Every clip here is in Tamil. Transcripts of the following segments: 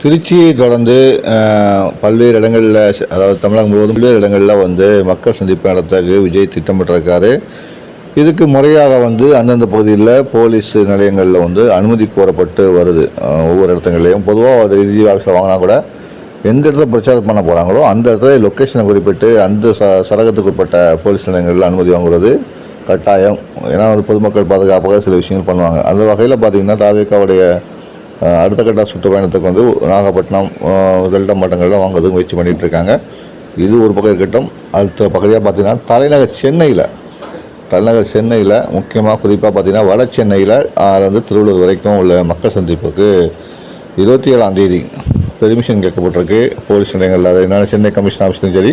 திருச்சியை தொடர்ந்து பல்வேறு இடங்களில், அதாவது தமிழகம் முழுவதும் பல்வேறு இடங்களில் மக்கள் சந்திப்பு நடத்த விஜய் திட்டமிட்டிருக்காரு. இதுக்கு முறையாக அந்தந்த பகுதியில் போலீஸ் நிலையங்களில் அனுமதி கோரப்பட்டு வருது. ஒவ்வொரு இடத்துலையும் பொதுவாக ஒரு இறுதி ஆஃபீஸில் வாங்கினா கூட எந்த இடத்துல பிரச்சாரம் பண்ண போகிறாங்களோ அந்த இடத்துல லொக்கேஷனை குறிப்பிட்டு அந்த சரகத்துக்கு உட்பட்ட போலீஸ் நிலையங்களில் அனுமதி வாங்குறது கட்டாயம். ஏன்னா பொதுமக்கள் பாதுகாப்பாக சில விஷயங்கள் பண்ணுவாங்க. அந்த வகையில் பார்த்திங்கன்னா தாவேக்காவுடைய அடுத்த கட்ட சுற்றுப்பயணத்துக்கு நாகப்பட்டினம், டெல்டா மாவட்டங்களில் வாங்குறதுக்கு முயற்சி பண்ணிகிட்டு இருக்காங்க. இது ஒரு பக்கம் இருக்கட்டும். அடுத்த பகுதியாக பார்த்திங்கன்னா தலைநகர் சென்னையில் முக்கியமாக குறிப்பாக பார்த்திங்கன்னா வட சென்னையில் திருவள்ளூர் வரைக்கும் உள்ள மக்கள் சந்திப்புக்கு 27ஆம் தேதி பெர்மிஷன் கேட்கப்பட்டிருக்கு போலீஸ் நிலையங்களில். அது என்னென்ன சென்னை கமிஷன் ஆஃபீஸ்லையும் சரி,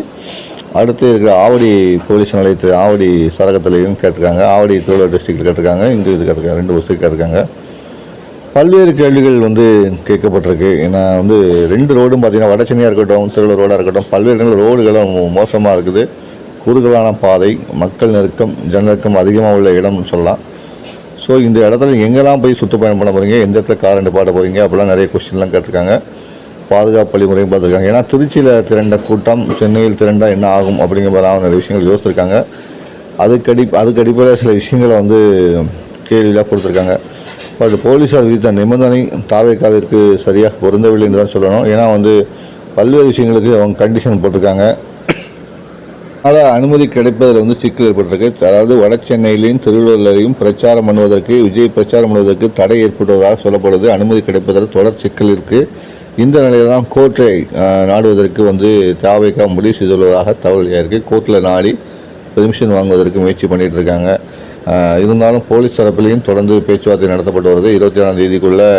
அடுத்து இருக்கிற ஆவடி போலீஸ் நிலையத்து ஆவடி சரகத்திலையும் கேட்டிருக்காங்க, ஆவடி திருவள்ளூர் டிஸ்ட்ரிக்டில் கேட்டிருக்காங்க, இங்கே இது கேட்டிருக்காங்க, 2 வருஷத்துக்கு கேட்டிருக்காங்க. பல்வேறு கேள்விகள் கேட்கப்பட்டிருக்கு. ஏன்னா 2 ரோடும் பார்த்திங்கன்னா வட சென்னையாக இருக்கட்டும், திருவள்ளூர் ரோடாக இருக்கட்டும், பல்வேறு இடங்கள் ரோடுகளும் மோசமாக இருக்குது. குறுகலான பாதை, மக்கள் நெருக்கம், ஜனநெருக்கம் அதிகமாக உள்ள இடம்னு சொல்லலாம். ஸோ இந்த இடத்துல எங்கெல்லாம் போய் சுற்றுப்பயணம் பண்ண போகிறீங்க, எந்த இடத்துல கார் நிப்பாட்ட போகிறீங்க, அப்படிலாம் நிறைய கொஸ்டின்லாம் கேட்டிருக்காங்க. பாதுகாப்பு வழிமுறையும் பார்த்துருக்காங்க. ஏன்னா திருச்சியில் திரண்ட கூட்டம் சென்னையில் திரண்டால் என்ன ஆகும் அப்படிங்கிற மாதிரி நிறைய விஷயங்கள் யோசிச்சிருக்காங்க. அதுக்கு அடிப்படையில் சில விஷயங்களை கேள்வியாக கொடுத்துருக்காங்க. பட் போலீஸார் விதித்த நிபந்தனை தாவேக்காவிற்கு சரியாக பொருந்தவில்லை என்று தான் சொல்லணும். ஏன்னா பல்வேறு விஷயங்களுக்கு அவங்க கண்டிஷன் போட்டிருக்காங்க. அதனால் அனுமதி கிடைப்பதில் சிக்கல் ஏற்பட்டிருக்கு. அதாவது வட சென்னையிலையும் திருவள்ளூர்லையும் பிரச்சாரம் பண்ணுவதற்கு, விஜய் பிரச்சாரம் பண்ணுவதற்கு தடை ஏற்படுவதாக சொல்லப்படுது. அனுமதி கிடைப்பதில் தொடர் சிக்கல் இருக்குது. இந்த நிலையில் தான் கோர்ட்டை நாடுவதற்கு தாவேக்கா முடிவு செய்துள்ளதாக தகவல் இருக்குது. கோர்ட்டில் நாடி பெர்மிஷன் வாங்குவதற்கு முயற்சி பண்ணிகிட்டு இருக்காங்க. இருந்தாலும் போலீஸ் தரப்பிலையும் தொடர்ந்து பேச்சுவார்த்தை நடத்தப்பட்டு வருது. 27ஆம் தேதிக்குள்ளே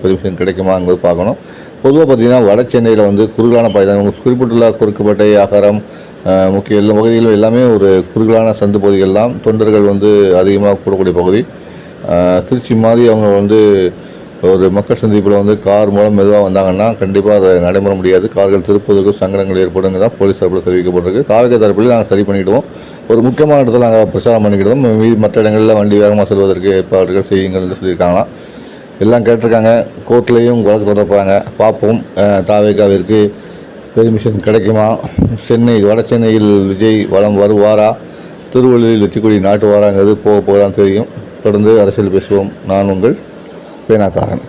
பெர்மிஷன் கிடைக்குமாங்கிறது பார்க்கணும். பொதுவாக பார்த்திங்கன்னா வட சென்னையில் குறுகலான பாதை தான் குறிப்பிட்டுள்ள குறுக்குப்பட்டை, அகரம், முக்கிய எல்லா பகுதிகளும் எல்லாமே ஒரு குறுகலான சந்து பகுதிகள்லாம் தொண்டர்கள் அதிகமாக கூடக்கூடிய பகுதி. திருச்சி மாதிரி அவங்க ஒரு மக்கள் சந்திப்பில் கார் மூலம் மெதுவாக வந்தாங்கன்னா கண்டிப்பாக அதை நடைமுறை முடியாது. கார்கள் திருப்பதற்கு சங்கடங்கள் ஏற்படுங்க தான் போலீஸ் தரப்பில் தெரிவிக்கப்பட்டிருக்கு. தாவேக்கா தரப்பில் நாங்கள் சரி பண்ணிவிடுவோம். ஒரு முக்கியமான இடத்துல நாங்கள் பிரச்சாரம் பண்ணிக்கிட்டோம். மற்ற இடங்களில் வண்டி வேகமாக செல்வதற்கு ஏற்பாடுகள் செய்யுங்கள்னு சொல்லியிருக்காங்களாம். எல்லாம் கேட்டிருக்காங்க. கோர்ட்லேயும் வழக்கு தொடர்ப்பாங்க. பார்ப்போம் தாவேக்காவிற்கு பெர்மிஷன் கிடைக்குமா, வட சென்னையில் விஜய் வலம் வருவாரா, திருவள்ளூரில் வெற்றிக்கொடி நாட்டுவாராங்கிறது போக தான் தெரியும். தொடர்ந்து அரசியல் பேசுவோம். நான் உங்கள் பேனாக்காரன்.